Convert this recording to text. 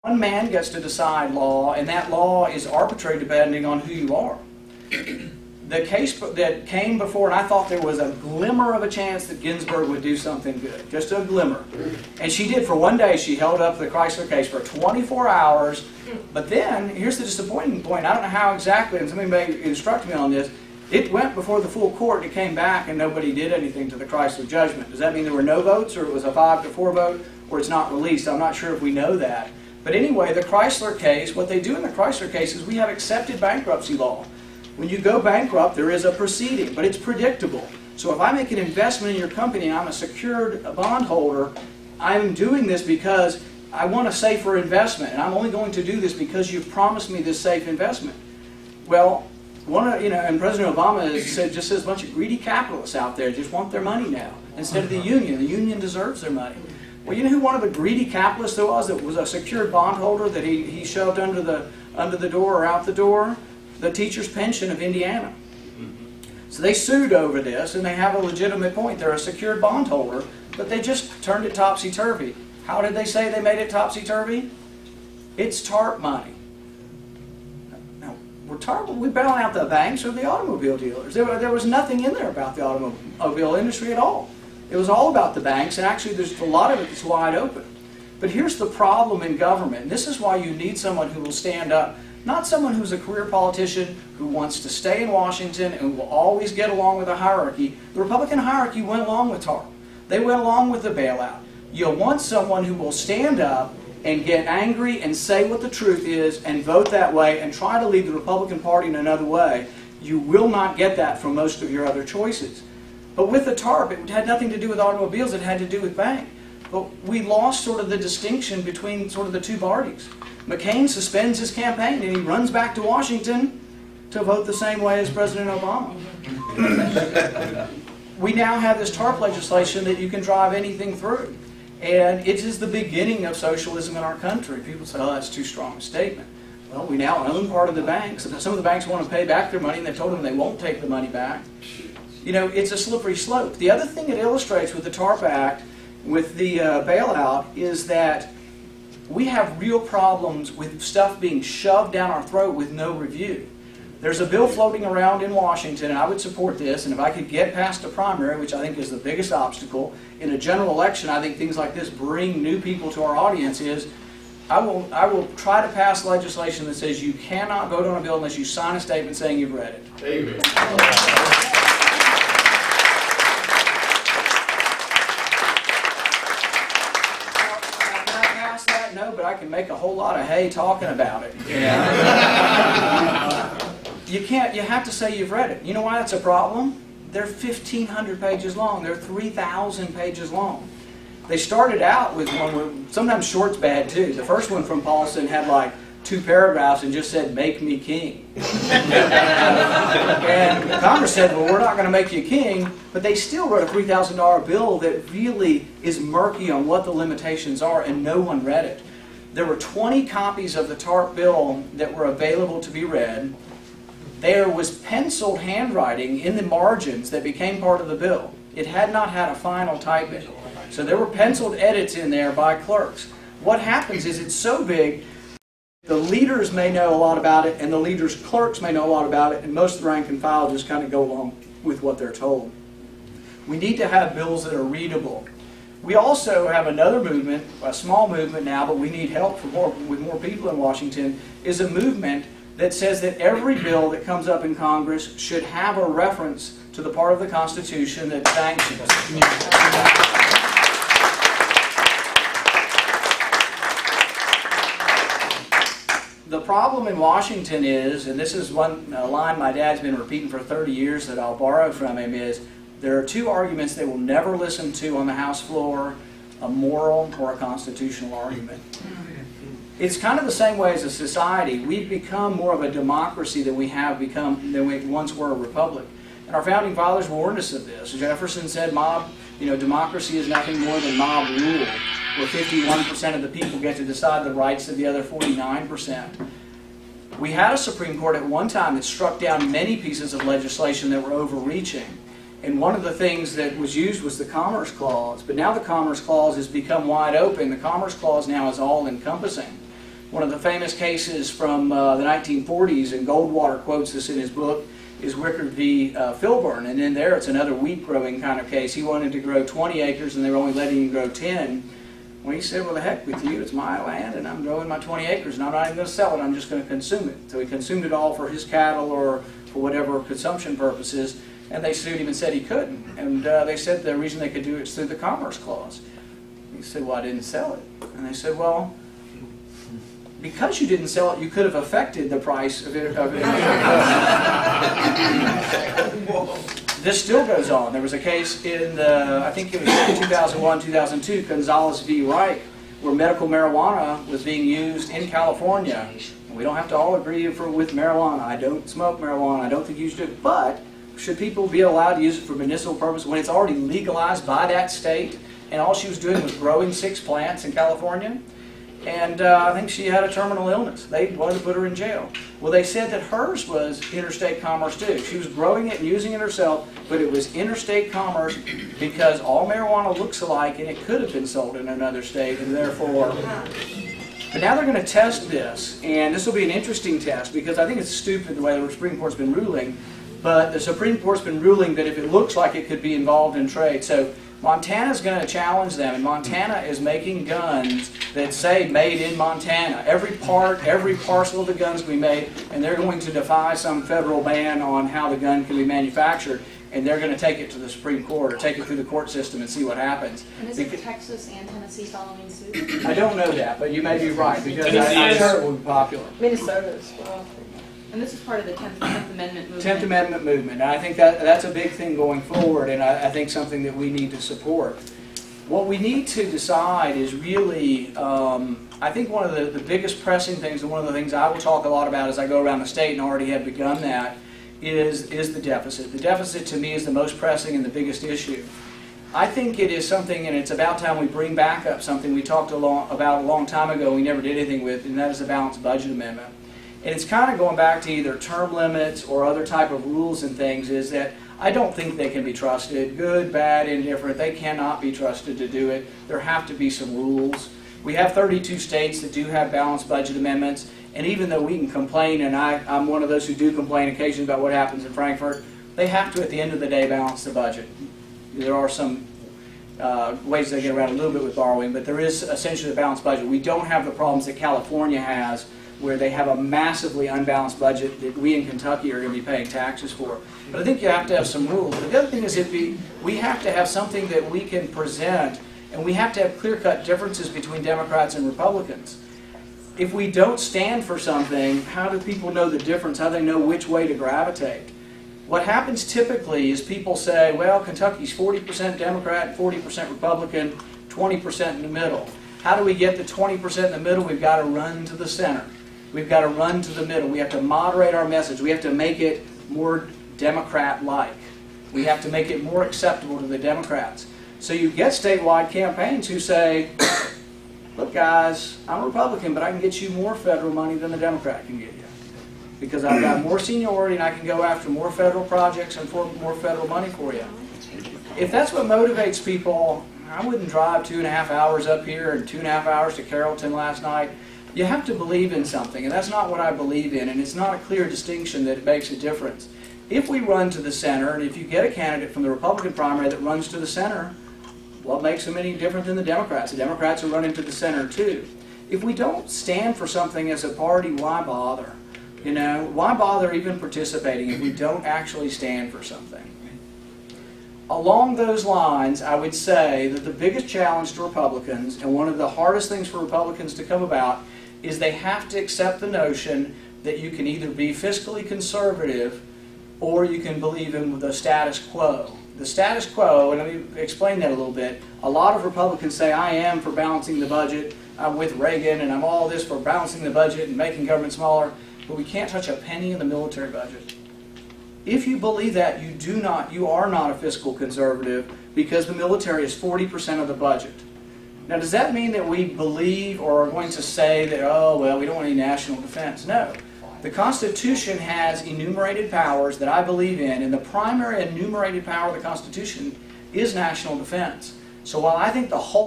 One man gets to decide law, and that law is arbitrary depending on who you are. The case that came before, and I thought there was a glimmer of a chance that Ginsburg would do something good, just a glimmer. And she did. For one day, she held up the Chrysler case for 24 hours. But then, here's the disappointing point. I don't know how exactly, and somebody may instruct me on this. It went before the full court, and it came back, and nobody did anything to the Chrysler judgment. Does that mean there were no votes, or it was a 5-4 vote, or it's not released? I'm not sure if we know that. But anyway, the Chrysler case, what they do in the Chrysler case is we have accepted bankruptcy law. When you go bankrupt, there is a proceeding, but it's predictable. So if I make an investment in your company and I'm a secured bondholder, I'm doing this because I want a safer investment, and I'm only going to do this because you've promised me this safe investment. Well, and President Obama just says a bunch of greedy capitalists out there just want their money now instead of the union. The union deserves their money. Well, you know who one of the greedy capitalists there was that was a secured bondholder that he shoved under the door or out the door? The teacher's pension of Indiana. So they sued over this, and they have a legitimate point. They're a secured bondholder, but they just turned it topsy-turvy. How did they say they made it topsy-turvy? It's TARP money. Now, we bailing out the banks or the automobile dealers. There was nothing in there about the automobile industry at all. It was all about the banks, and actually there's a lot of it that's wide open. But here's the problem in government, and this is why you need someone who will stand up. Not someone who's a career politician who wants to stay in Washington and will always get along with the hierarchy. The Republican hierarchy went along with TARP. They went along with the bailout. You'll want someone who will stand up and get angry and say what the truth is and vote that way and try to lead the Republican Party in another way. You will not get that from most of your other choices. But with the TARP, it had nothing to do with automobiles. It had to do with bank. But we lost sort of the distinction between sort of the two parties. McCain suspends his campaign and he runs back to Washington to vote the same way as President Obama. We now have this TARP legislation that you can drive anything through. And it is the beginning of socialism in our country. People say, oh, that's too strong a statement. Well, we now own part of the banks. Some of the banks want to pay back their money, and they've told them they won't take the money back. You know, it's a slippery slope. The other thing it illustrates with the TARP Act, with the bailout, is that we have real problems with stuff being shoved down our throat with no review. There's a bill floating around in Washington, and I would support this, and if I could get past a primary, which I think is the biggest obstacle, in a general election, I think things like this bring new people to our audience, is I will try to pass legislation that says you cannot vote on a bill unless you sign a statement saying you've read it. Amen. No, but I can make a whole lot of hay talking about it. You have to say you've read it. You know why that's a problem? They're 1,500 pages long. They're 3,000 pages long. They started out with one where, sometimes short's bad too. The first one from Paulson had like 2 paragraphs and just said, "Make me king." And Congress said, well, we're not going to make you king, but they still wrote a $3,000 bill that really is murky on what the limitations are, and no one read it. There were 20 copies of the TARP bill that were available to be read. There was penciled handwriting in the margins that became part of the bill. It had not had a final typing. So there were penciled edits in there by clerks. What happens is it's so big, the leaders may know a lot about it, and the leaders' clerks may know a lot about it, and most of the rank and file just kind of go along with what they're told. We need to have bills that are readable. We also have another movement, a small movement now, but we need help with more people in Washington, is a movement that says that every bill that comes up in Congress should have a reference to the part of the Constitution that sanctions it. The problem in Washington is, and this is one line my dad's been repeating for 30 years that I'll borrow from him, is there are 2 arguments they will never listen to on the House floor, a moral or a constitutional argument. It's kind of the same way as a society. We've become more of a democracy than we once were a republic. And our founding fathers warned us of this. Jefferson said democracy is nothing more than mob rule, where 51% of the people get to decide the rights of the other 49%. We had a Supreme Court at one time that struck down many pieces of legislation that were overreaching. And one of the things that was used was the Commerce Clause. But now the Commerce Clause has become wide open. The Commerce Clause now is all-encompassing. One of the famous cases from the 1940s, and Goldwater quotes this in his book, is Wickard v. Filburn, and in there it's another wheat growing kind of case. He wanted to grow 20 acres and they were only letting him grow 10. Well, he said, well, the heck with you, it's my land and I'm growing my 20 acres and I'm not even going to sell it, I'm just going to consume it. So he consumed it all for his cattle or for whatever consumption purposes, and they sued him and said he couldn't. And they said the reason they could do it is through the Commerce Clause. He said, well, I didn't sell it. And they said, well, because you didn't sell it, you could have affected the price of it. This still goes on. There was a case in the, I think it was 2001, 2002, Gonzalez v. Wright, where medical marijuana was being used in California. We don't have to all agree with marijuana. I don't smoke marijuana. I don't think you should. But should people be allowed to use it for medicinal purposes when it's already legalized by that state? And all she was doing was growing 6 plants in California. And I think she had a terminal illness. They wanted to put her in jail. Well, they said that hers was interstate commerce too. She was growing it and using it herself, but it was interstate commerce because all marijuana looks alike and it could have been sold in another state, and therefore... But now they're going to test this, and this will be an interesting test because I think it's stupid the way the Supreme Court's been ruling, but the Supreme Court's been ruling that if it looks like it could be involved in trade. So Montana's going to challenge them, and Montana is making guns that say made in Montana. Every part, every parcel of the guns can be made, and they're going to defy some federal ban on how the gun can be manufactured, and they're going to take it to the Supreme Court or take it through the court system and see what happens. And is it Texas and Tennessee following suit? I don't know that, but you may be right, because I'm sure it will be popular. Minnesota as well. And this is part of the 10th Amendment movement. 10th Amendment movement. And I think that's a big thing going forward, and I think something that we need to support. What we need to decide is really, I think one of the biggest pressing things, and one of the things I will talk a lot about as I go around the state and already have begun that, is the deficit. The deficit to me is the most pressing and the biggest issue. I think it is something, and it's about time we bring back up something we talked about a long time ago we never did anything with, and that is the balanced budget amendment. And it's kind of going back to either term limits or other type of rules and things, is that I don't think they can be trusted. Good, bad, indifferent, they cannot be trusted to do it. There have to be some rules. We have 32 states that do have balanced budget amendments, and even though we can complain, and I'm one of those who do complain occasionally about what happens in Frankfurt, they have to, at the end of the day, balance the budget. There are some ways they get around a little bit with borrowing, but there is essentially a balanced budget. We don't have the problems that California has, where they have a massively unbalanced budget that we in Kentucky are going to be paying taxes for. But I think you have to have some rules. But the other thing is we have to have something that we can present, and we have to have clear-cut differences between Democrats and Republicans. If we don't stand for something, how do people know the difference? How do they know which way to gravitate? What happens typically is people say, well, Kentucky's 40% Democrat, 40% Republican, 20% in the middle. How do we get the 20% in the middle? We've got to run to the center. We've got to run to the middle. We have to moderate our message. We have to make it more Democrat-like. We have to make it more acceptable to the Democrats. So you get statewide campaigns who say, look guys, I'm a Republican, but I can get you more federal money than the Democrat can get you. Because I've got more seniority and I can go after more federal projects and more federal money for you. If that's what motivates people, I wouldn't drive 2.5 hours up here and 2.5 hours to Carrollton last night. You have to believe in something, and that's not what I believe in, and it's not a clear distinction that makes a difference. If we run to the center, and if you get a candidate from the Republican primary that runs to the center, what makes them any different than the Democrats? The Democrats are running to the center too. If we don't stand for something as a party, why bother? You know, why bother even participating if we don't actually stand for something? Along those lines, I would say that the biggest challenge to Republicans, and one of the hardest things for Republicans to come about, is they have to accept the notion that you can either be fiscally conservative or you can believe in the status quo. The status quo, and let me explain that a little bit, a lot of Republicans say, I am for balancing the budget, I'm with Reagan, and I'm all this for balancing the budget and making government smaller, but we can't touch a penny in the military budget. If you believe that, you are not a fiscal conservative, because the military is 40% of the budget. Now, does that mean that we believe or are going to say that, oh, well, we don't want any national defense? No. The Constitution has enumerated powers that I believe in, and the primary enumerated power of the Constitution is national defense. So while I think the whole